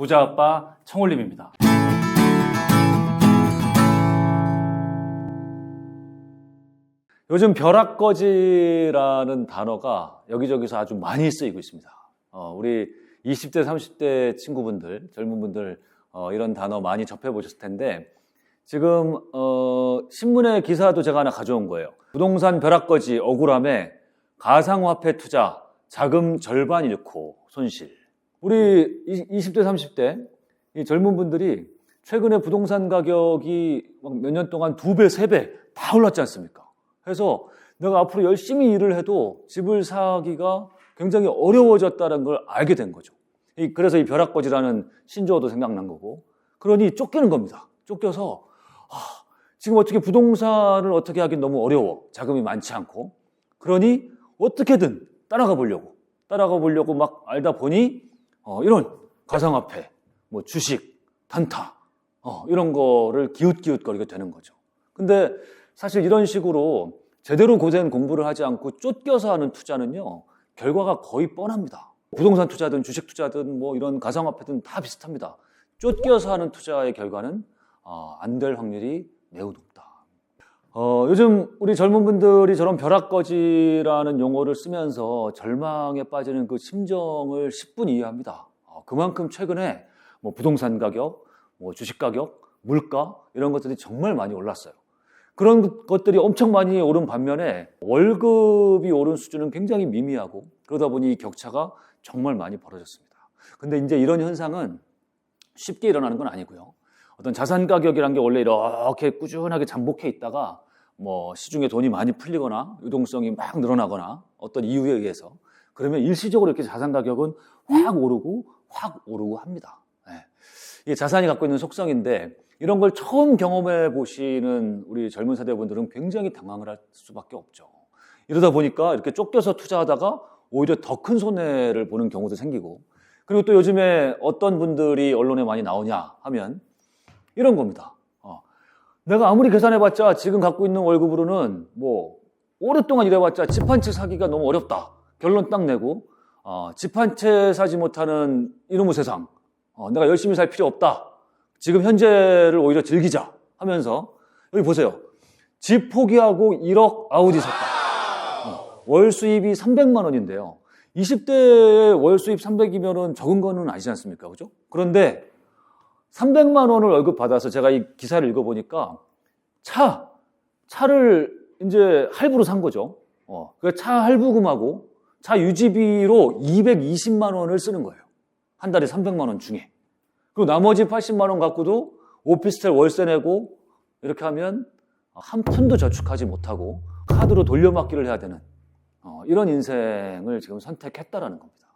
부자아빠 청홀림입니다. 요즘 벼락거지라는 단어가 여기저기서 아주 많이 쓰이고 있습니다. 우리 20대, 30대 친구분들, 젊은 분들 이런 단어 많이 접해보셨을 텐데 지금 신문의 기사도 제가 하나 가져온 거예요. 부동산 벼락거지 억울함에 가상화폐 투자 자금 절반 잃고 손실. 우리 20대, 30대 이 젊은 분들이 최근에 부동산 가격이 몇 년 동안 2배, 3배 다 올랐지 않습니까? 그래서 내가 앞으로 열심히 일을 해도 집을 사기가 굉장히 어려워졌다는 걸 알게 된 거죠. 그래서 이 벼락거지라는 신조어도 생각난 거고, 그러니 쫓기는 겁니다. 쫓겨서 지금 어떻게 부동산을 어떻게 하긴 너무 어려워. 자금이 많지 않고. 그러니 어떻게든 따라가 보려고 막 알다 보니 이런 가상화폐, 뭐 주식, 단타 이런 거를 기웃기웃거리게 되는 거죠. 근데 사실 이런 식으로 제대로 고된 공부를 하지 않고 쫓겨서 하는 투자는요, 결과가 거의 뻔합니다. 부동산 투자든 주식 투자든 뭐 이런 가상화폐든 다 비슷합니다. 쫓겨서 하는 투자의 결과는 안 될 확률이 매우 높다. 요즘 우리 젊은 분들이 저런 벼락거지라는 용어를 쓰면서 절망에 빠지는 그 심정을 10분 이해합니다. 그만큼 최근에 뭐 부동산 가격, 뭐 주식 가격, 물가 이런 것들이 정말 많이 올랐어요. 그런 것들이 엄청 많이 오른 반면에 월급이 오른 수준은 굉장히 미미하고 그러다 보니 격차가 정말 많이 벌어졌습니다. 근데 이제 이런 현상은 쉽게 일어나는 건 아니고요. 어떤 자산 가격이란 게 원래 이렇게 꾸준하게 잠복해 있다가 뭐 시중에 돈이 많이 풀리거나 유동성이 막 늘어나거나 어떤 이유에 의해서 그러면 일시적으로 이렇게 자산 가격은 확 오르고 합니다. 이게 자산이 갖고 있는 속성인데 이런 걸 처음 경험해 보시는 우리 젊은 세대분들은 굉장히 당황을 할 수밖에 없죠. 이러다 보니까 이렇게 쫓겨서 투자하다가 오히려 더 큰 손해를 보는 경우도 생기고, 그리고 또 요즘에 어떤 분들이 언론에 많이 나오냐 하면 이런 겁니다. 내가 아무리 계산해봤자 지금 갖고 있는 월급으로는 뭐 오랫동안 일해봤자 집 한 채 사기가 너무 어렵다. 결론 딱 내고 집 한 채 사지 못하는 이놈의 세상, 내가 열심히 살 필요 없다. 지금 현재를 오히려 즐기자 하면서 여기 보세요. 집 포기하고 1억 아우디 샀다. 월 수입이 300만 원인데요. 20대의 월 수입 300이면은 적은 거는 아니지 않습니까? 그죠? 그런데 300만 원을 월급 받아서 제가 이 기사를 읽어보니까 차를 이제 할부로 산 거죠. 그 차 할부금하고 차 유지비로 220만 원을 쓰는 거예요. 한 달에 300만 원 중에. 그리고 나머지 80만 원 갖고도 오피스텔 월세 내고 이렇게 하면 한 푼도 저축하지 못하고 카드로 돌려막기를 해야 되는 이런 인생을 지금 선택했다라는 겁니다.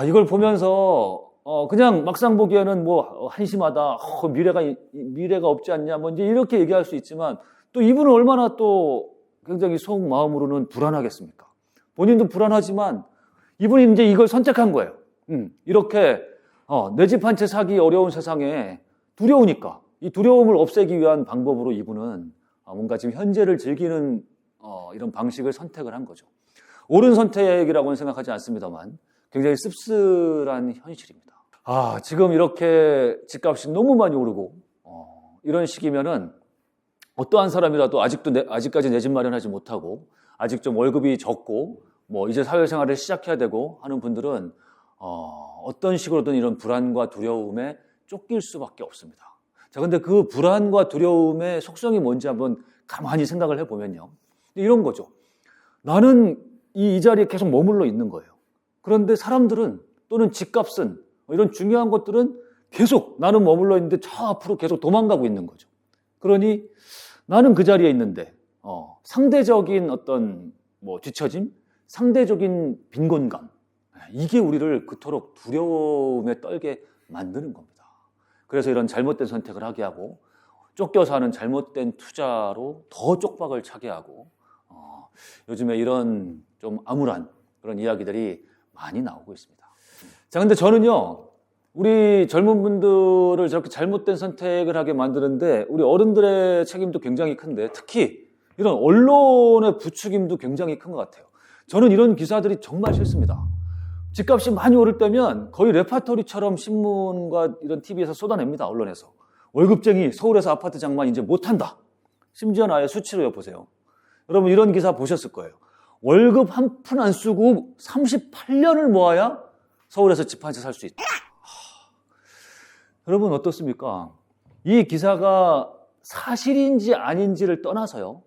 이걸 보면서 그냥 막상 보기에는 뭐 한심하다, 미래가 없지 않냐, 뭐 이제 이렇게 얘기할 수 있지만 또 이분은 얼마나 또 굉장히 속 마음으로는 불안하겠습니까? 본인도 불안하지만 이분이 이제 이걸 선택한 거예요. 이렇게 내 집 한 채 사기 어려운 세상에 두려우니까 이 두려움을 없애기 위한 방법으로 이분은 뭔가 지금 현재를 즐기는 이런 방식을 선택을 한 거죠. 옳은 선택이라고는 생각하지 않습니다만 굉장히 씁쓸한 현실입니다. 지금 이렇게 집값이 너무 많이 오르고 이런 시기면은 어떠한 사람이라도 아직까지 내 집 마련하지 못하고 아직 좀 월급이 적고 뭐 이제 사회생활을 시작해야 되고 하는 분들은 어떤 식으로든 이런 불안과 두려움에 쫓길 수밖에 없습니다. 자, 근데 그 불안과 두려움의 속성이 뭔지 한번 가만히 생각을 해보면요. 이런 거죠. 나는 이 자리에 계속 머물러 있는 거예요. 그런데 사람들은 또는 집값은 이런 중요한 것들은 계속 나는 머물러 있는데 저 앞으로 계속 도망가고 있는 거죠. 그러니 나는 그 자리에 있는데 상대적인 어떤 뭐 뒤처짐, 상대적인 빈곤감, 이게 우리를 그토록 두려움에 떨게 만드는 겁니다. 그래서 이런 잘못된 선택을 하게 하고 쫓겨서 하는 잘못된 투자로 더 쪽박을 차게 하고 요즘에 이런 좀 암울한 그런 이야기들이 많이 나오고 있습니다. 자, 근데 저는요, 우리 젊은 분들을 저렇게 잘못된 선택을 하게 만드는데 우리 어른들의 책임도 굉장히 큰데 특히 이런 언론의 부추김도 굉장히 큰 것 같아요. 저는 이런 기사들이 정말 싫습니다. 집값이 많이 오를 때면 거의 레파토리처럼 신문과 이런 TV에서 쏟아냅니다. 언론에서. 월급쟁이 서울에서 아파트 장만 이제 못한다. 심지어는 아예 수치로 보세요. 여러분 이런 기사 보셨을 거예요. 월급 한 푼 안 쓰고 38년을 모아야 서울에서 집 한 채 살 수 있다. 여러분 어떻습니까? 이 기사가 사실인지 아닌지를 떠나서요.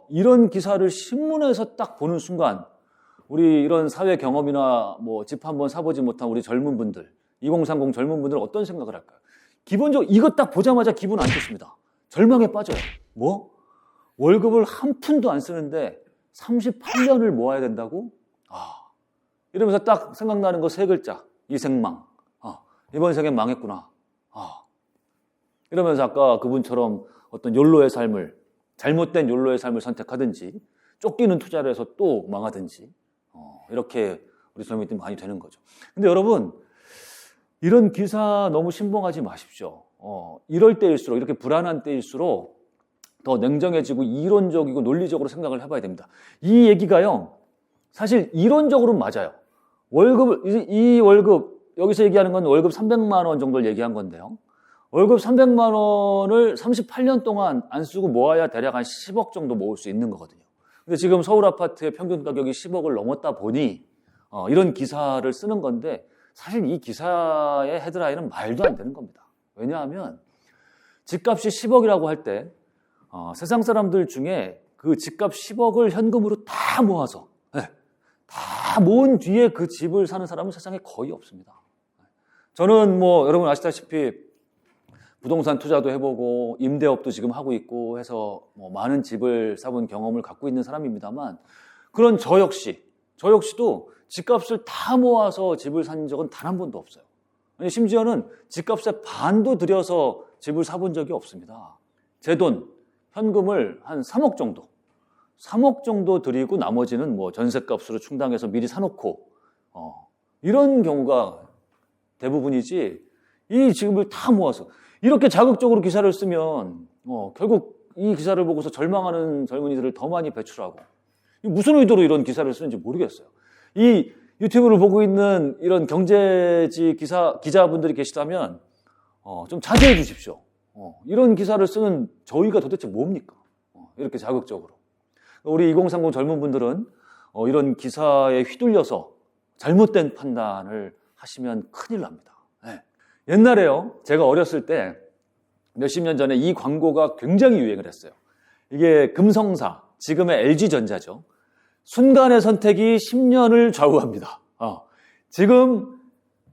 이런 기사를 신문에서 딱 보는 순간 우리 이런 사회 경험이나 뭐 집 한번 사보지 못한 우리 젊은 분들, 2030 젊은 분들은 어떤 생각을 할까요? 기본적으로 이거 딱 보자마자 기분 안 좋습니다. 절망에 빠져요. 뭐? 월급을 한 푼도 안 쓰는데 38년을 모아야 된다고? 이러면서 딱 생각나는 거 세 글자. 이생망. 이번 생엔 망했구나. 이러면서 아까 그분처럼 어떤 욜로의 삶을, 잘못된 욜로의 삶을 선택하든지 쫓기는 투자를 해서 또 망하든지 이렇게 우리 젊은이들이 많이 되는 거죠. 근데 여러분 이런 기사 너무 신봉하지 마십시오. 이럴 때일수록, 이렇게 불안한 때일수록 더 냉정해지고 이론적이고 논리적으로 생각을 해봐야 됩니다. 이 얘기가요, 사실 이론적으로는 맞아요. 이 월급, 여기서 얘기하는 건 월급 300만 원 정도를 얘기한 건데요. 월급 300만 원을 38년 동안 안 쓰고 모아야 대략 한 10억 정도 모을 수 있는 거거든요. 근데 지금 서울 아파트의 평균 가격이 10억을 넘었다 보니 이런 기사를 쓰는 건데, 사실 이 기사의 헤드라인은 말도 안 되는 겁니다. 왜냐하면 집값이 10억이라고 할 때 세상 사람들 중에 그 집값 10억을 현금으로 다 모아서 다 모은 뒤에 그 집을 사는 사람은 세상에 거의 없습니다. 저는 뭐 여러분 아시다시피 부동산 투자도 해보고 임대업도 지금 하고 있고 해서 뭐 많은 집을 사본 경험을 갖고 있는 사람입니다만, 그런 저 역시도 집값을 다 모아서 집을 산 적은 단 한 번도 없어요. 아니, 심지어는 집값의 반도 들여서 집을 사본 적이 없습니다. 제 돈, 현금을 한 3억 정도 드리고 나머지는 뭐 전셋값으로 충당해서 미리 사놓고 이런 경우가 대부분이지, 이 지금을 다 모아서 이렇게 자극적으로 기사를 쓰면 결국 이 기사를 보고서 절망하는 젊은이들을 더 많이 배출하고, 무슨 의도로 이런 기사를 쓰는지 모르겠어요. 이 유튜브를 보고 있는 이런 경제지 기자분들이 계시다면 좀 자제해 주십시오. 이런 기사를 쓰는 저희가 도대체 뭡니까? 이렇게 자극적으로. 우리 2030 젊은 분들은 이런 기사에 휘둘려서 잘못된 판단을 하시면 큰일 납니다. 옛날에요, 제가 어렸을 때 몇십 년 전에 이 광고가 굉장히 유행을 했어요. 이게 금성사, 지금의 LG전자죠. 순간의 선택이 10년을 좌우합니다. 지금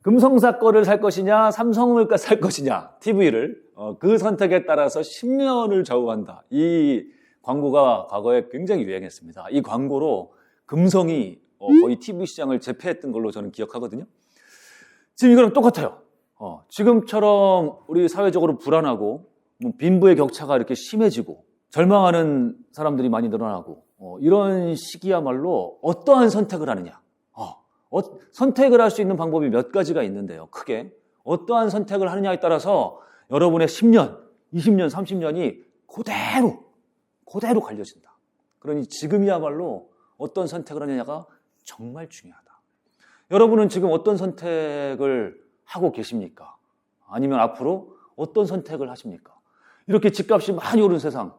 금성사 거를 살 것이냐, 삼성을 살 것이냐, TV를 그 선택에 따라서 10년을 좌우한다. 이 광고가 과거에 굉장히 유행했습니다. 이 광고로 금성이 거의 TV 시장을 제패했던 걸로 저는 기억하거든요. 지금 이거랑 똑같아요. 지금처럼 우리 사회적으로 불안하고 빈부의 격차가 이렇게 심해지고 절망하는 사람들이 많이 늘어나고 이런 시기야말로 어떠한 선택을 하느냐. 선택을 할 수 있는 방법이 몇 가지가 있는데요. 크게 어떠한 선택을 하느냐에 따라서 여러분의 10년, 20년, 30년이 그대로 갈려진다. 그러니 지금이야말로 어떤 선택을 하느냐가 정말 중요하다. 여러분은 지금 어떤 선택을 하고 계십니까? 아니면 앞으로 어떤 선택을 하십니까? 이렇게 집값이 많이 오른 세상,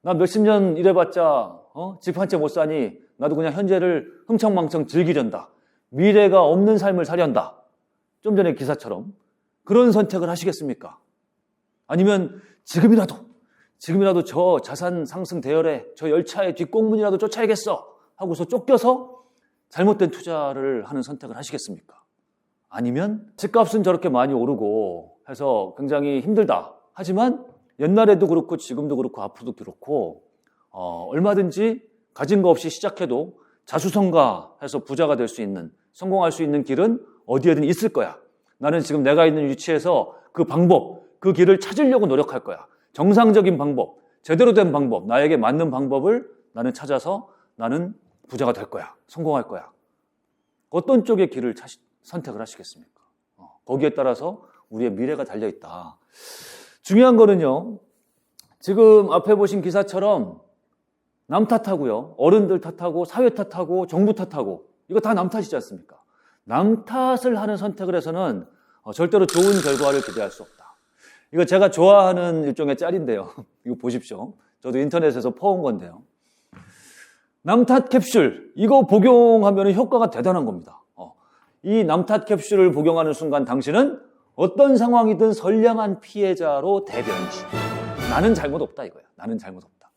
나 몇십 년 일해봤자 집 한 채 못 사니 나도 그냥 현재를 흥청망청 즐기련다. 미래가 없는 삶을 살련다. 좀 전에 기사처럼 그런 선택을 하시겠습니까? 아니면 지금이라도 저 자산 상승 대열에 저 열차의 뒷공문이라도 쫓아야겠어 하고서 쫓겨서 잘못된 투자를 하는 선택을 하시겠습니까? 아니면 집값은 저렇게 많이 오르고 해서 굉장히 힘들다. 하지만 옛날에도 그렇고 지금도 그렇고 앞으로도 그렇고 얼마든지 가진 거 없이 시작해도 자수성가해서 부자가 될 수 있는, 성공할 수 있는 길은 어디에든 있을 거야. 나는 지금 내가 있는 위치에서 그 방법, 그 길을 찾으려고 노력할 거야. 정상적인 방법, 제대로 된 방법, 나에게 맞는 방법을 나는 찾아서 나는 부자가 될 거야. 성공할 거야. 어떤 쪽의 길을 선택을 하시겠습니까? 거기에 따라서 우리의 미래가 달려있다. 중요한 거는요, 지금 앞에 보신 기사처럼 남 탓하고요, 어른들 탓하고 사회 탓하고 정부 탓하고 이거 다 남 탓이지 않습니까? 남 탓을 하는 선택을 해서는 절대로 좋은 결과를 기대할 수 없다. 이거 제가 좋아하는 일종의 짤인데요. 이거 보십시오. 저도 인터넷에서 퍼온 건데요. 남 탓 캡슐, 이거 복용하면 효과가 대단한 겁니다. 이 남 탓 캡슐을 복용하는 순간 당신은 어떤 상황이든 선량한 피해자로 대변시. 나는 잘못 없다 이거야. 나는 잘못 없다.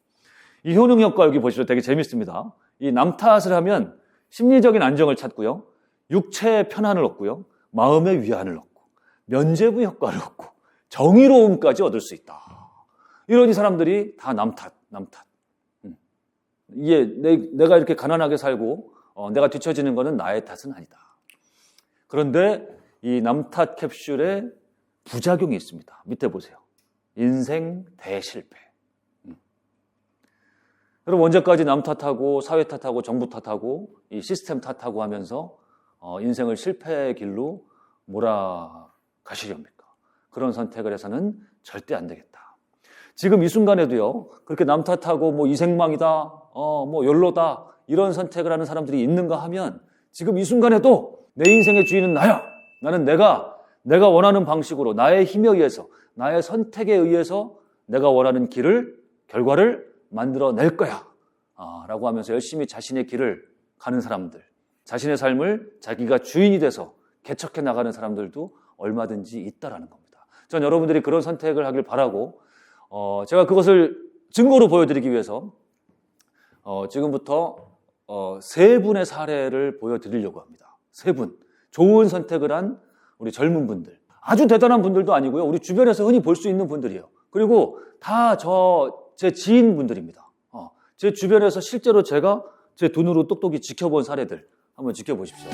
이 효능 효과 여기 보시죠. 되게 재밌습니다. 이 남 탓을 하면 심리적인 안정을 찾고요. 육체의 편안을 얻고요. 마음의 위안을 얻고 면죄부 효과를 얻고 정의로움까지 얻을 수 있다. 이런 이 사람들이 다 남 탓. 이게 내가 이렇게 가난하게 살고 내가 뒤처지는 것은 나의 탓은 아니다. 그런데 이 남 탓 캡슐에 부작용이 있습니다. 밑에 보세요. 인생 대실패. 여러분 언제까지 남 탓하고 사회 탓하고 정부 탓하고 이 시스템 탓하고 하면서 인생을 실패의 길로 몰아가시렵니까? 그런 선택을 해서는 절대 안 되겠다. 지금 이 순간에도요. 그렇게 남 탓하고 뭐 이생망이다, 뭐 욜로다 이런 선택을 하는 사람들이 있는가 하면 지금 이 순간에도 내 인생의 주인은 나야. 나는 내가 원하는 방식으로 나의 힘에 의해서 나의 선택에 의해서 내가 원하는 결과를 만들어낼 거야 라고 하면서 열심히 자신의 길을 가는 사람들, 자신의 삶을 자기가 주인이 돼서 개척해 나가는 사람들도 얼마든지 있다라는 겁니다. 전 여러분들이 그런 선택을 하길 바라고 제가 그것을 증거로 보여드리기 위해서 지금부터 세 분의 사례를 보여드리려고 합니다. 세 분. 좋은 선택을 한 우리 젊은 분들. 아주 대단한 분들도 아니고요. 우리 주변에서 흔히 볼 수 있는 분들이에요. 그리고 다 제 지인분들입니다. 제 주변에서 실제로 제가 제 눈으로 똑똑히 지켜본 사례들 한번 지켜보십시오.